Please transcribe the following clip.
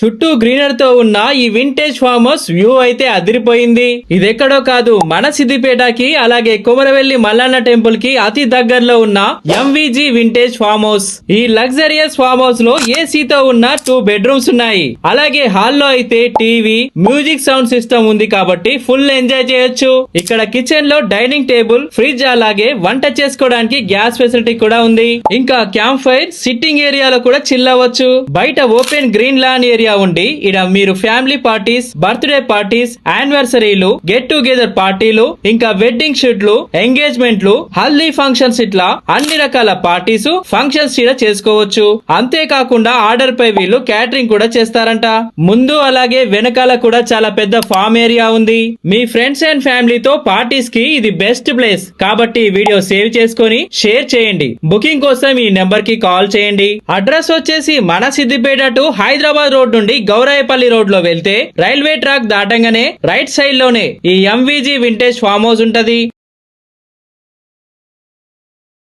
చుట్టూ గ్రీనర్ తో ఉన్న ఈ వింటేజ్ ఫామ్ హౌస్ వ్యూ అయితే అదిరిపోయింది. ఇదెక్కడో కాదు, మన సిద్దిపేటకి అలాగే కుమరవెల్లి మల్లన్న టెంపుల్ కి అతి దగ్గరలో ఉన్న ఎంవిజి వింటేజ్ ఫామ్ హౌస్. ఈ లగ్జరియస్ ఫామ్ హౌస్ లో ఏసీతో ఉన్న 2 బెడ్రూమ్స్ ఉన్నాయి. అలాగే హాల్లో అయితే టీవీ, మ్యూజిక్ సౌండ్ సిస్టమ్ ఉంది కాబట్టి ఫుల్ ఎంజాయ్ చేయొచ్చు. ఇక్కడ కిచెన్ లో డైనింగ్ టేబుల్, ఫ్రిడ్జ్ అలాగే వంట చేసుకోవడానికి గ్యాస్ ఫెసిలిటీ కూడా ఉంది. ఇంకా క్యాంప్ ఫైర్, సిట్టింగ్ ఏరియాలో కూడా చిల్ అవ్వచ్చు. బయట ఓపెన్ గ్రీన్ లాన్ ఏరియా ఉండి ఇడ మీరు ఫ్యామిలీ పార్టీస్, బర్త్డే పార్టీస్, యానివర్సరీలు, గెట్ టుగెదర్ పార్టీలు, ఇంకా వెడ్డింగ్ షూట్లు, ఎంగేజ్మెంట్లు, హల్దీ ఫంక్షన్స్ ఇట్లా అన్ని రకాల పార్టీస్, ఫంక్షన్స్ కూడా చేసుకోవచ్చు. అంతేకాకుండా ఆర్డర్ పై వీళ్ళు క్యాటరింగ్ కూడా చేస్తారంట. ముందు అలాగే వెనకాల కూడా చాలా పెద్ద ఫామ్ ఏరియా ఉంది. మీ ఫ్రెండ్స్ అండ్ ఫ్యామిలీతో పార్టీస్ కి ఇది బెస్ట్ ప్లేస్ కాబట్టి వీడియో సేవ్ చేసుకొని షేర్ చేయండి. బుకింగ్ కోసం ఈ నెంబర్ కి కాల్ చేయండి. అడ్రస్ వచ్చేసి మన సిద్దిపేట టు హైదరాబాద్ రోడ్ నుండి గౌరాయపల్లి రోడ్ లో వెళ్తే రైల్వే ట్రాక్ దాటంగానే రైట్ సైడ్ లోనే ఈ ఎంవిజి వింటేజ్ ఫామ్ హౌస్ ఉంటది.